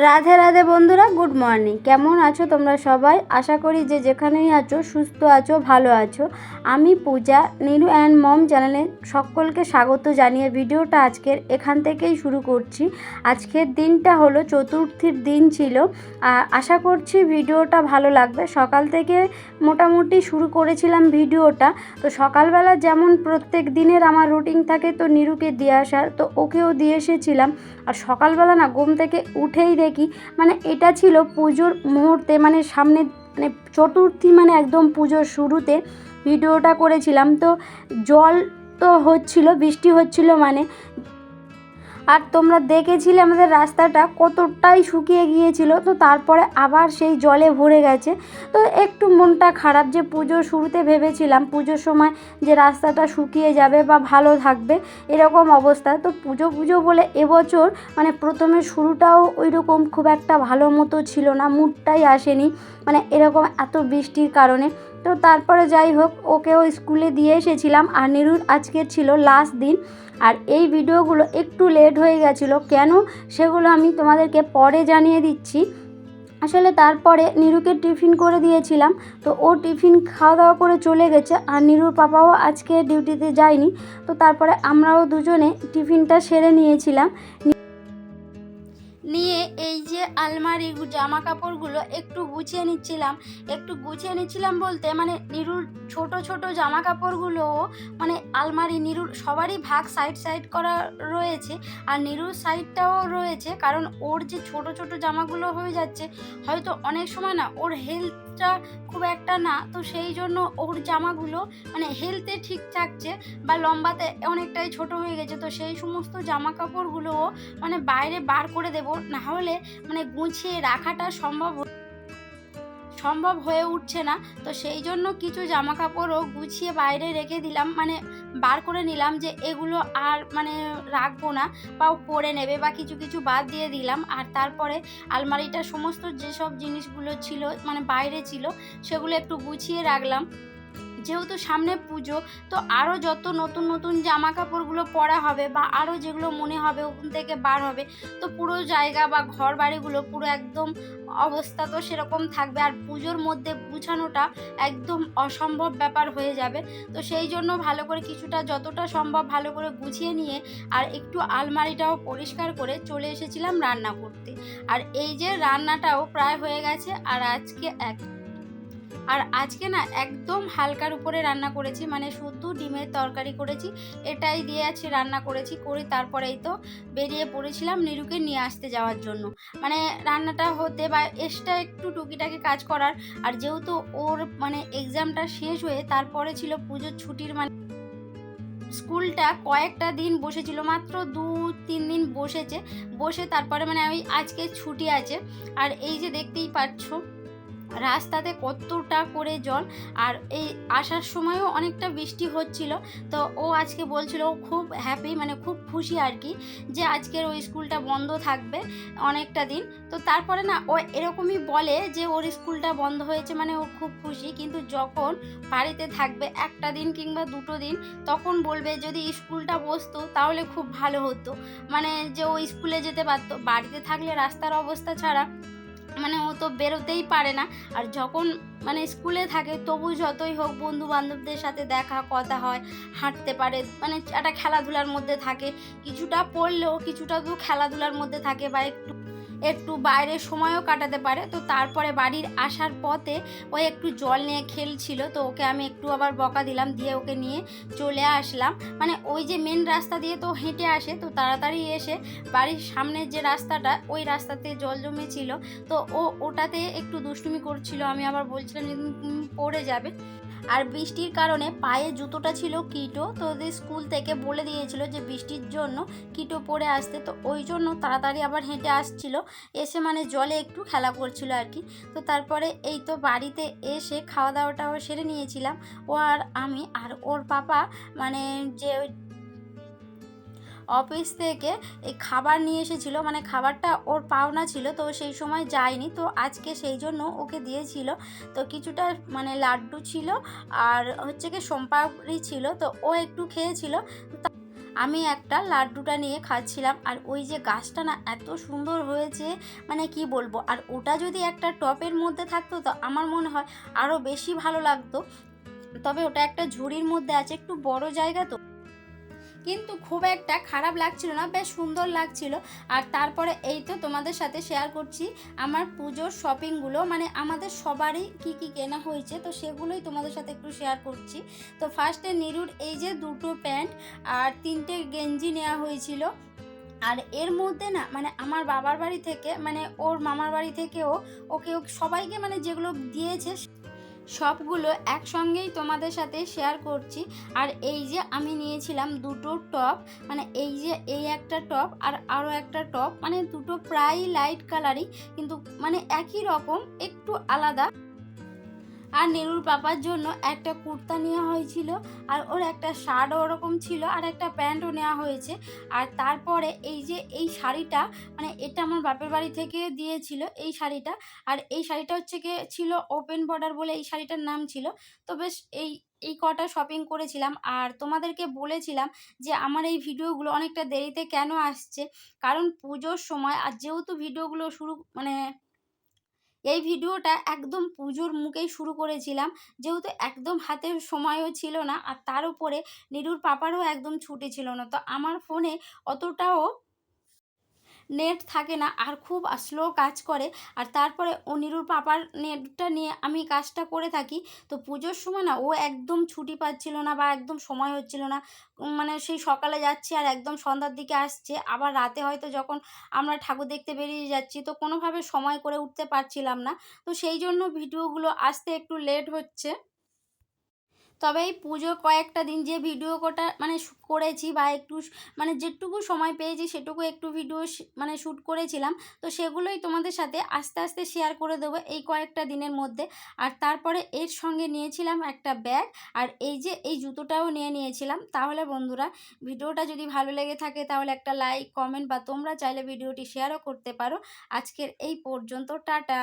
রাধে রাধে বন্ধুরা, good morning. কেমন আছো তোমরা সবাই? আশা করি যে যেখানেই আছো সুস্থ আছো, ভালো আছো। আমি পূজা, নীলু অ্যান্ড মম চ্যানেলে সকলকে স্বাগত জানিয়ে ভিডিওটা আজকের এখান থেকেই শুরু করছি। আজকের দিনটা হলো চতুর্থীর দিন ছিল। আশা করছি ভিডিওটা ভালো লাগবে। সকাল থেকে মোটামুটি শুরু করেছিলাম ভিডিওটা। তো সকালবেলা যেমন প্রত্যেক দিনের আমার রুটিন থাকে, তো নীলুকে দিয়ে আসার, তো ওকেও দিয়ে এসেছিলাম। আর সকালবেলা না ঘুম থেকে উঠেই দেখি মানে এটা ছিল পুজোর মুহূর্তে, মানে সামনে মানে চতুর্থী, মানে একদম পুজোর শুরুতে ভিডিওটা করেছিলাম। তো জল তো হচ্ছিল, বৃষ্টি হচ্ছিল মানে, আর তোমরা দেখেছিলে আমাদের রাস্তাটা কতটাই শুকিয়ে গিয়েছিল। তো তারপরে আবার সেই জলে ভরে গেছে। তো একটু মনটা খারাপ, যে পুজোর শুরুতে ভেবেছিলাম পুজোর সময় যে রাস্তাটা শুকিয়ে যাবে বা ভালো থাকবে, এরকম অবস্থা। তো পুজো বলে এবছর মানে প্রথমে শুরুটাও ওই রকম খুব একটা ভালো মতো ছিল না, মুডটাই আসেনি মানে এরকম এত বৃষ্টির কারণে। তো তারপরে যাই হোক, ওকেও স্কুলে দিয়ে এসেছিলাম। আর নীরুর আজকে ছিল লাস্ট দিন। আর এই ভিডিওগুলো একটু লেট হয়ে গেছিলো, কেন সেগুলো আমি তোমাদেরকে পরে জানিয়ে দিচ্ছি। আসলে তারপরে নীরুকে টিফিন করে দিয়েছিলাম, তো ও টিফিন খাওয়া দাওয়া করে চলে গেছে। আর নীরুর পাপাও আজকে ডিউটিতে যায়নি। তো তারপরে আমরাও দুজনে টিফিনটা সেরে নিয়েছিলাম। নিয়ে এই যে আলমারি জামা কাপড়গুলো একটু গুছিয়ে নিচ্ছিলাম বলতে মানে নীরুর ছোট ছোট জামা কাপড়গুলো মানে আলমারি নীরুর সবারই ভাগ সাইড করা রয়েছে, আর নীরুর সাইডটাও রয়েছে। কারণ ওর যে ছোট ছোট জামাগুলো হয়ে যাচ্ছে, হয়তো অনেক সময় না ওর হেলথটা খুব একটা না, তো সেই জন্য ওর জামাগুলো মানে হেলথে ঠিক থাকছে বা লম্বাতে অনেকটাই ছোট হয়ে গেছে। তো সেই সমস্ত জামা কাপড়গুলোও মানে বাইরে বার করে দেব, না হলে মানে গুছিয়ে রাখাটা সম্ভব হয়ে উঠছে না। তো সেই জন্য কিছু জামা কাপড়ও গুছিয়ে বাইরে রেখে দিলাম, মানে বার করে নিলাম যে এগুলো আর মানে রাখবো না বা পরে নেবে, বা কিছু কিছু বাদ দিয়ে দিলাম। আর তারপরে আলমারিটা সমস্ত যেসব জিনিসগুলো ছিল মানে বাইরে ছিল, সেগুলো একটু গুছিয়ে রাখলাম। যেহেতু সামনে পুজো, তো আরও যত নতুন নতুন জামা কাপড়গুলো পরা হবে বা আরও যেগুলো মনে হবে ওখান থেকে বার হবে, তো পুরো জায়গা বা ঘর বাড়িগুলো পুরো একদম অবস্থা তো সেরকম থাকবে। আর পুজোর মধ্যে গুছানোটা একদম অসম্ভব ব্যাপার হয়ে যাবে। তো সেই জন্য ভালো করে কিছুটা যতটা সম্ভব ভালো করে গুছিয়ে নিয়ে আর একটু আলমারিটাও পরিষ্কার করে চলে এসেছিলাম রান্না করতে। আর এই যে রান্নাটাও প্রায় হয়ে গেছে। আর আজকে না একদম হালকার উপরে রান্না করেছি, মানে শুধু ডিমের তরকারি করেছি, এটাই দিয়ে আছে রান্না করেছি। তারপরেই তো বেরিয়ে পড়েছিলাম নীলুকে নিয়ে আসতে যাওয়ার জন্য, মানে রান্নাটা হতে বা এক্সট্রা একটু টুকিটাকি কাজ করার। আর যেহেতু ওর মানে এক্সামটা শেষ হয়ে তারপরে ছিল পুজোর ছুটির, মানে স্কুলটা কয়েকটা দিন বসেছিল, মাত্র 2-3 দিন বসে তারপরে মানে ওই আজকে ছুটি আছে। আর এই যে দেখতেই পাচ্ছ রাস্তাতে কতটা করে জল, আর এই আসার সময়ও অনেকটা বৃষ্টি হচ্ছিল। তো ও আজকে বলছিল ও খুব হ্যাপি, মানে খুব খুশি আর কি, যে আজকের ওই স্কুলটা বন্ধ থাকবে অনেকটা দিন। তো তারপরে না ও এরকমই বলে যে ওর স্কুলটা বন্ধ হয়েছে মানে ও খুব খুশি, কিন্তু যখন বাড়িতে থাকবে একটা দিন কিংবা 2টো দিন, তখন বলবে যদি স্কুলটা বসতো তাহলে খুব ভালো হতো, মানে যে ও স্কুলে যেতে পারতো। বাড়িতে থাকলে রাস্তার অবস্থা ছাড়া মানে ও তো বেরোতেই পারে না। আর যখন মানে স্কুলে থাকে তবু যতই হোক বন্ধু বান্ধবদের সাথে দেখা কথা হয়, হাঁটতে পারে, মানে একটা খেলাধুলার মধ্যে থাকে, কিছুটা পড়লেও কিছুটা তো খেলাধুলার মধ্যে থাকে বা একটু একটু বাইরে সময়ও কাটাতে পারে। তো তারপরে বাড়ির আসার পথে ও একটু জল নিয়ে খেলছিল, তো ওকে আমি একটু আবার বকা দিলাম, দিয়ে ওকে নিয়ে চলে আসলাম। মানে ওই যে মেন রাস্তা দিয়ে তো হেঁটে আসে, তো তাড়াতাড়ি এসে বাড়ির সামনের যে রাস্তাটা ওই রাস্তাতে জল জমেছিল, তো ওটাতে একটু দুষ্টুমি করছিল। আমি আবার বলছিলাম যে তুমি পড়ে যাবে। আর বৃষ্টির কারণে পায়ে জুতোটা ছিল কিটো, তো ওদের স্কুল থেকে বলে দিয়েছিল যে বৃষ্টির জন্য কিটো পরে আসতে, তো ওই জন্য তাড়াতাড়ি আবার হেঁটে আসছিল, এসে মানে জলে একটু খেলা করছিল আর কি। তো তারপরে এই তো বাড়িতে এসে খাওয়া দাওয়াটাও সেরে নিয়েছিলাম, ও আর আমি। আর ওর পাপা মানে যে অফিস থেকে এই খাবার নিয়ে এসেছিলো, মানে খাবারটা ওর পাওনা ছিল, তো সেই সময় যায়নি, তো আজকে সেই জন্য ওকে দিয়েছিল। তো কিছুটা মানে লাড্ডু ছিল আর হচ্ছে কি সোমপাপড়ি ছিল, তো ও একটু খেয়েছিল। আমি একটা লাড্ডুটা নিয়ে খাচ্ছিলাম, আর ওই যে গাছটা না এত সুন্দর হয়েছে, মানে কি বলবো। আর ওটা যদি একটা টবের মধ্যে থাকতো তো আমার মনে হয় আরও বেশি ভালো লাগতো। তবে ওটা একটা ঝুড়ির মধ্যে আছে, একটু বড় জায়গা তো, কিন্তু খুব একটা খারাপ লাগছিল না, বেশ সুন্দর লাগছিল। আর তারপরে এই তো তোমাদের সাথে শেয়ার করছি আমার পুজোর শপিংগুলো, মানে আমাদের সবারই কি কি কেনা হয়েছে, তো সেগুলোই তোমাদের সাথে একটু শেয়ার করছি। তো ফার্স্টে নিরুর এই যে দুটো প্যান্ট আর তিনটে গেঞ্জি নেওয়া হয়েছিল। আর এর মধ্যে না মানে আমার বাবার বাড়ি থেকে, মানে ওর মামার বাড়ি থেকেও ওকে সবাইকে মানে যেগুলো দিয়েছে সবগুলো একসঙ্গেই তোমাদের সাথে শেয়ার করছি। আর এই যে আমি নিয়েছিলাম দুটো টপ, মানে এই যে এই একটা টপ আর আরও একটা টপ, মানে দুটো প্রায় লাইট কালারই, কিন্তু মানে একই রকম একটু আলাদা। আর নীরুর পাপার জন্য একটা কুর্তা নেওয়া হয়েছিল, আর ওর একটা শার্টও ওরকম ছিল, আর একটা প্যান্টও নেওয়া হয়েছে। আর তারপরে এই যে এই শাড়িটা, মানে এটা আমার বাপের বাড়ি থেকে দিয়েছিল এই শাড়িটা। আর এই শাড়িটা হচ্ছে গিয়ে ছিল ওপেন বর্ডার বলে এই শাড়িটার নাম ছিল। তো বেশ এই কটা শপিং করেছিলাম। আর তোমাদেরকে বলেছিলাম যে আমার এই ভিডিওগুলো অনেকটা দেরিতে কেন আসছে, কারণ পুজোর সময়, আর যেহেতু ভিডিওগুলো শুরু মানে এই ভিডিওটা একদম পুজোর মুখেই শুরু করেছিলাম, যেহেতু একদম হাতের সময়ও ছিল না, আর তার উপরে নীরুর পাপারও একদম ছুটি ছিল না, তো আমার ফোনে অতটাও নেট থাকে না, আর খুব স্লো কাজ করে। আর তারপরে ও নীরুর পাপার নেটটা নিয়ে আমি কাজটা করে থাকি। তো পুজোর সময় না ও একদম ছুটি পাচ্ছিল না, বা একদম সময় হচ্ছিল না। মানে সেই সকালে যাচ্ছে আর একদম সন্ধ্যার দিকে আসছে, আবার রাতে হয়তো যখন আমরা ঠাকুর দেখতে বেরিয়ে যাচ্ছি, তো কোনোভাবে সময় করে উঠতে পারছিলাম না। তো সেই জন্য ভিডিওগুলো আসতে একটু লেট হচ্ছে। তবে এই পুজোর কয়েকটা দিন যে ভিডিও কোটা মানে করেছি, বা একটু মানে যেটুকু সময় পেয়েছি সেটুকু একটু ভিডিও মানে শ্যুট করেছিলাম, তো সেগুলোই তোমাদের সাথে আস্তে আস্তে শেয়ার করে দেবো এই কয়েকটা দিনের মধ্যে। আর তারপরে এর সঙ্গে নিয়েছিলাম একটা ব্যাগ, আর এই যে এই জুতোটাও নিয়েছিলাম। তাহলে বন্ধুরা, ভিডিওটা যদি ভালো লেগে থাকে তাহলে একটা লাইক, কমেন্ট, বা তোমরা চাইলে ভিডিওটি শেয়ারও করতে পারো। আজকের এই পর্যন্ত, টাটা।